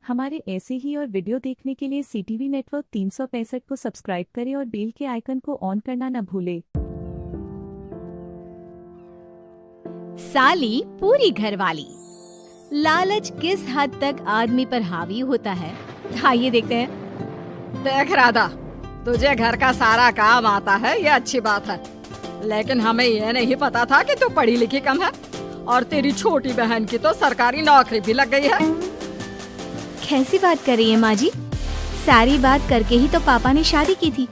हमारे ऐसे ही और वीडियो देखने के लिए CTV नेटवर्क 365 को सब्सक्राइब करें और बेल के आइकन को ऑन करना न भूलें। साली पूरी घरवाली। लालच किस हद तक आदमी पर हावी होता है, आइए देखते हैं। देख राधा, तुझे घर का सारा काम आता है, ये अच्छी बात है, लेकिन हमें ये नहीं पता था कि तू पढ़ी लिखी कम है और तेरी छोटी बहन की तो सरकारी नौकरी भी लग गई है। कैसी बात कर रही है माँ जी? सारी बात करके ही तो पापा ने शादी की थी।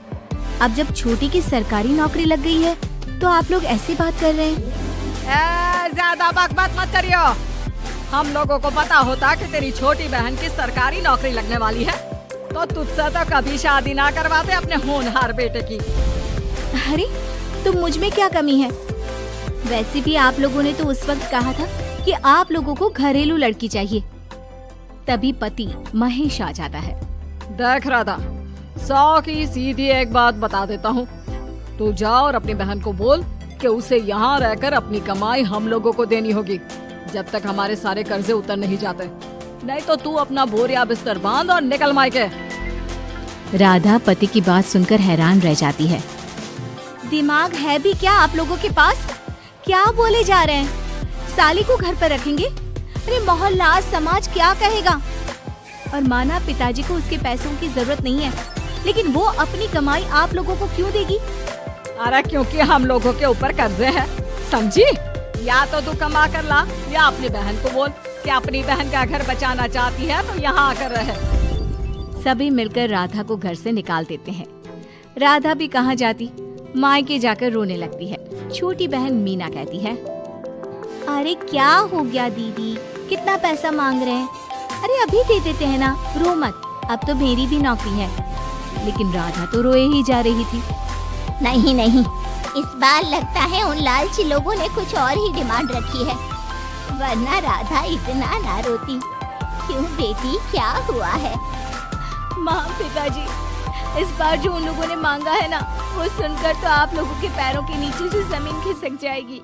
अब जब छोटी की सरकारी नौकरी लग गई है तो आप लोग ऐसी बात कर रहे हैं। ज्यादा बकबक मत करियो। हम लोगों को पता होता कि तेरी छोटी बहन की सरकारी नौकरी लगने वाली है तो तुझसे तो कभी शादी ना करवाते अपने होनहार बेटे की। अरे तो मुझ में क्या कमी है? वैसे भी आप लोगों ने तो उस वक्त कहा था कि आप लोगों को घरेलू लड़की चाहिए, तभी पति महेश आ जाता है। देख राधा, 100 की सीधी एक बात बता देता हूँ, तू जा और अपनी बहन को बोल कि उसे यहाँ रहकर अपनी कमाई हम लोगों को देनी होगी जब तक हमारे सारे कर्जे उतर नहीं जाते, नहीं तो तू अपना बोरिया बिस्तर बांध और निकल मायके। राधा पति की बात सुनकर हैरान रह जाती है। दिमाग है भी क्या आप लोगों के पास? क्या बोले जा रहे हैं? साली को घर पर रखेंगे? अरे मोहल्ला समाज क्या कहेगा? और माना पिताजी को उसके पैसों की जरूरत नहीं है, लेकिन वो अपनी कमाई आप लोगों को क्यों देगी? अरे क्योंकि हम लोगों के ऊपर कर्जे हैं, समझी? या तो तू कमा कर ला या अपनी बहन को बोल कि अपनी बहन का घर बचाना चाहती है तो यहाँ आकर रहे। सभी मिलकर राधा को घर से निकाल देते हैं। राधा भी कहाँ जाती, मायके जाकर रोने लगती है। छोटी बहन मीना कहती है, अरे क्या हो गया दीदी, कितना पैसा मांग रहे हैं? अरे अभी दे देते हैं ना, रो मत, अब तो मेरी भी नौकरी है। लेकिन राधा तो रोए ही जा रही थी। नहीं नहीं, इस बार लगता है उन लालची लोगों ने कुछ और ही डिमांड रखी है, वरना राधा इतना ना रोती। क्यों बेटी, क्या हुआ है? माँ पिताजी, इस बार जो उन लोगों ने मांगा है ना, वो सुनकर तो आप लोगों के पैरों के नीचे से जमीन खिसक जाएगी।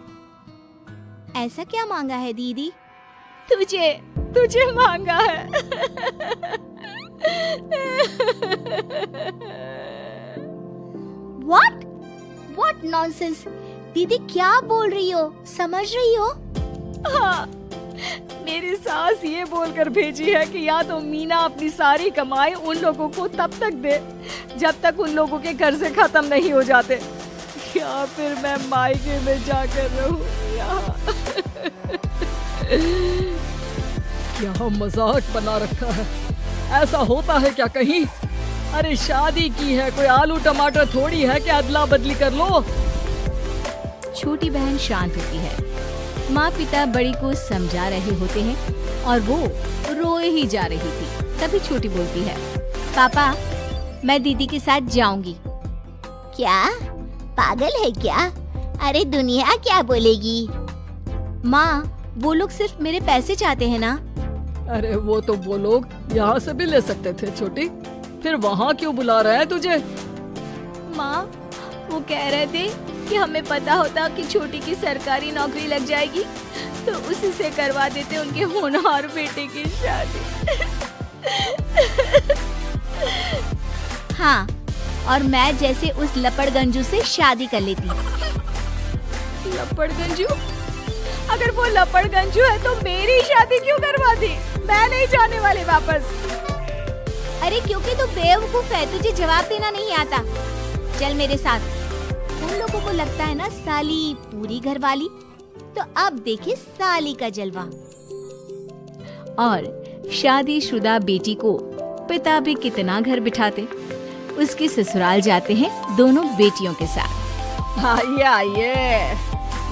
ऐसा क्या मांगा है दीदी? तुझे मांगा है। What nonsense? दीदी क्या बोल रही हो, समझ रही हो? हाँ, मेरी सास ये बोलकर भेजी है कि या तो मीना अपनी सारी कमाई उन लोगों को तब तक दे जब तक उन लोगों के कर्जे खत्म नहीं हो जाते, या फिर मैं मायके में जाकर रहूं यहाँ। क्या मजाक बना रखा है? ऐसा होता है क्या कहीं? अरे शादी की है, कोई आलू टमाटर थोड़ी है कि अदला बदली कर लो। छोटी बहन शांत होती है। माँ पिता बड़ी को समझा रहे होते हैं और वो रोए ही जा रही थी। तभी छोटी बोलती है, पापा मैं दीदी के साथ जाऊंगी। क्या पागल है क्या? अरे दुनिया क्या बोलेगी? माँ वो लोग सिर्फ मेरे पैसे चाहते हैं ना। अरे वो तो वो लोग यहाँ से भी ले सकते थे छोटी, फिर वहाँ क्यों बुला रहे हैं तुझे? माँ वो कह रहे थे कि हमें पता होता कि छोटी की सरकारी नौकरी लग जाएगी तो उसी से करवा देते उनके होनहार बेटे की शादी। हाँ, और मैं जैसे उस लपड़गंजू से शादी कर लेती। लपड़गंजू? अगर वो लपड़गंजू है तो मेरी शादी क्यों करवा दी? मैं नहीं जाने वाली वापस। अरे क्योंकि तू बेवकूफ है, तुझे जवाब देना नहीं आता। चल मेरे साथ। उन लोगों को लगता है ना साली पूरी घरवाली, तो अब देखे साली का जलवा। और शादीशुदा बेटी को पिता भी कितना घर बिठाते। उसके ससुराल जाते हैं दोनों बेटियों के साथ। आइए आइए,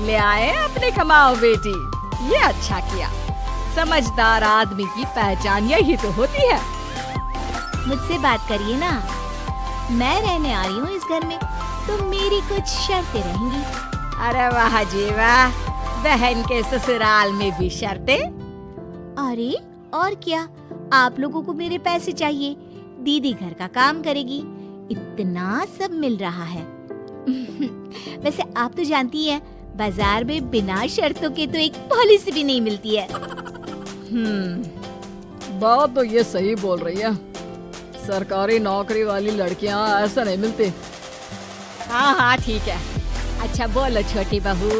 ले आए अपने कमाओ बेटी, ये अच्छा किया। समझदार आदमी की पहचान यही तो होती है। मुझसे बात करिए ना, मैं रहने आ रही हूँ इस घर में, तो मेरी कुछ शर्तें रहेंगी। अरे वाह जी वाह, बहन के ससुराल में भी शर्तें? अरे और क्या, आप लोगों को मेरे पैसे चाहिए, दीदी घर का काम करेगी, इतना सब मिल रहा है। वैसे आप तो जानती हैं, बाजार में बिना शर्तों के तो एक पॉलिसी भी नहीं मिलती है। बात तो ये सही बोल रही है, सरकारी नौकरी वाली लड़कियां ऐसा नहीं मिलती। हाँ हाँ ठीक है। अच्छा बोलो छोटी बहू,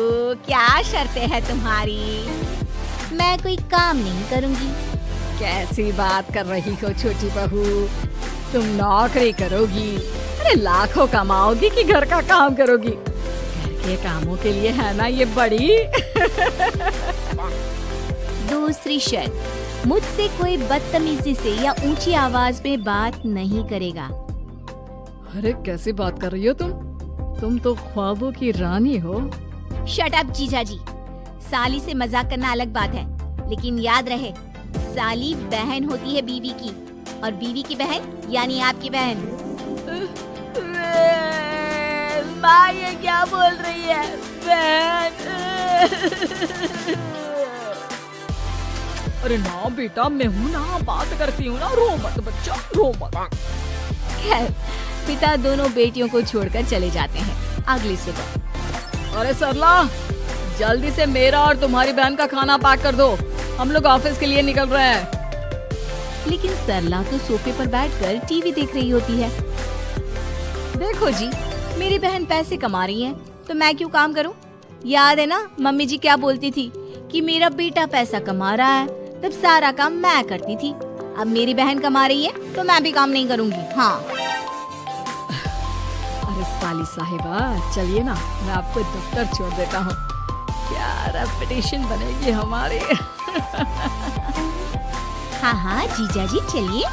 क्या शर्तें है तुम्हारी? मैं कोई काम नहीं करूंगी। कैसी बात कर रही हो छोटी बहू, तुम नौकरी करोगी? अरे लाखों कमाओगी कि घर का काम करोगी? घर के कामों के लिए है ना ये बड़ी। दूसरी शर्त, मुझसे कोई बदतमीजी से या ऊंची आवाज में बात नहीं करेगा। अरे कैसी बात कर रही हो तुम तो ख्वाबों की रानी हो। शट अप जीजा जी। साली से मजाक करना अलग बात है, लेकिन याद रहे साली बहन होती है बीवी की, और बीवी की बहन यानी आपकी बहन। माँ ये क्या बोल रही है? बहन। अरे ना बेटा, मैं हूँ ना, बात करती हूँ ना, रो मत बच्चा, रो मत। खैर, पिता दोनों बेटियों को छोड़कर चले जाते हैं। अगली सुबह, अरे सरला, जल्दी से मेरा और तुम्हारी बहन का खाना पैक कर दो, हम लोग ऑफिस के लिए निकल रहे हैं। लेकिन सरला तो सोफे पर बैठकर टीवी देख रही होती है। देखो जी, मेरी बहन पैसे कमा रही है तो मैं क्यों काम करूं? याद है ना मम्मी जी क्या बोलती थी कि मेरा बेटा पैसा कमा रहा है, तब सारा काम मैं करती थी। अब मेरी बहन कमा रही है तो मैं भी काम नहीं करूंगी। हाँ। अरे साली साहिबा, चलिए ना, मैं आपको दफ्तर छोड़ देता हूँ। क्या रेपुटेशन बनेगी हमारी। हाँ हाँ जीजा जी चलिए,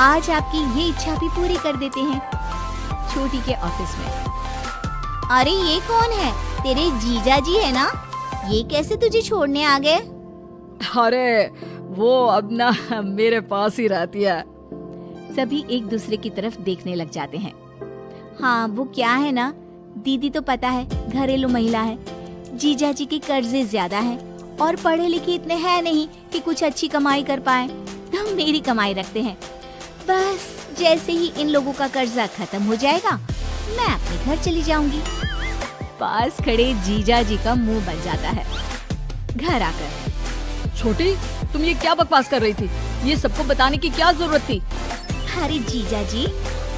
आज आपकी ये इच्छा भी पूरी कर देते हैं। छोटी के ऑफिस में। अरे ये कौन है? तेरे जीजा जी है ना? ये कैसे तुझे छोड़ने आ गए? अरे वो अब ना मेरे पास ही रहती है। सभी एक दूसरे की तरफ देखने लग जाते हैं। हाँ वो क्या है ना, दीदी तो पता है घरेलू महिला है, जीजा जी के कर्जे ज्यादा हैं और पढ़े लिखे इतने हैं नहीं कि कुछ अच्छी कमाई कर पाए, तो मेरी कमाई रखते हैं। बस जैसे ही इन लोगों का कर्जा खत्म हो जाएगा, मैं अपने घर चली जाऊंगी। पास खड़े जीजा जी का मुंह बन जाता है। घर आकर, छोटी, तुम ये क्या बकवास कर रही थी? ये सबको बताने की क्या जरूरत थी? अरे जीजा जी,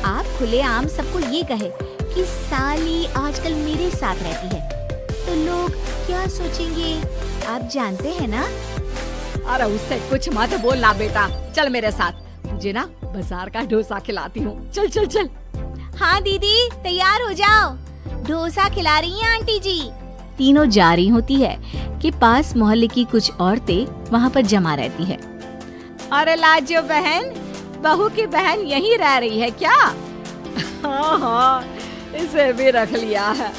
आप खुलेआम सबको ये कहे कि साली आजकल मेरे साथ रहती है, तो लोग क्या सोचेंगे आप जानते हैं ना। अरे उससे कुछ मत बोलना बेटा, चल मेरे साथ, मुझे ना बाजार का डोसा खिलाती हूँ। चल चल चल। हाँ दीदी तैयार हो जाओ, डोसा खिला रही हैं आंटी जी। तीनों जा रही होती है कि पास मोहल्ले की कुछ औरतें वहाँ पर जमा रहती है। अरे लाजो बहन, बहू की बहन यहीं रह रही है क्या? हाँ हाँ, इसे भी रख लिया है।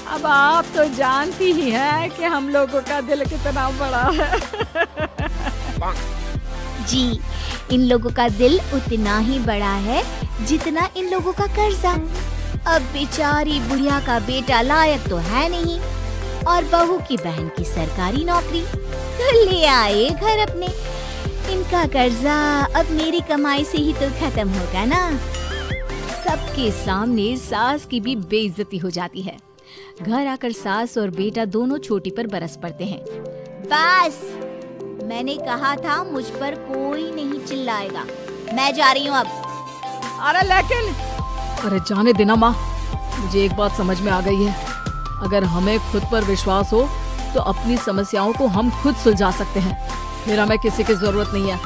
अब आप तो जानती ही हैं कि हम लोगों का दिल कितना बड़ा है। जी, इन लोगों का दिल उतना ही बड़ा है जितना इन लोगों का कर्जा। अब बेचारी बुढ़िया का बेटा लायक तो है नहीं, और बहू की बहन की सरकारी नौकरी, तो ले आए घर अपने। इनका कर्जा अब मेरी कमाई से ही तो खत्म होगा ना। सबके सामने सास की भी बेइज्जती हो जाती है। घर आकर सास और बेटा दोनों छोटी पर बरस पड़ते हैं। बस, मैंने कहा था मुझ पर कोई नहीं चिल्लाएगा, मैं जा रही हूँ अब। अरे लेकिन, अरे जाने देना माँ, मुझे एक बात समझ में आ गई है, अगर हमें खुद पर विश्वास हो तो अपनी समस्याओं को हम खुद सुलझा सकते हैं, फिर हमें किसी की जरूरत नहीं है।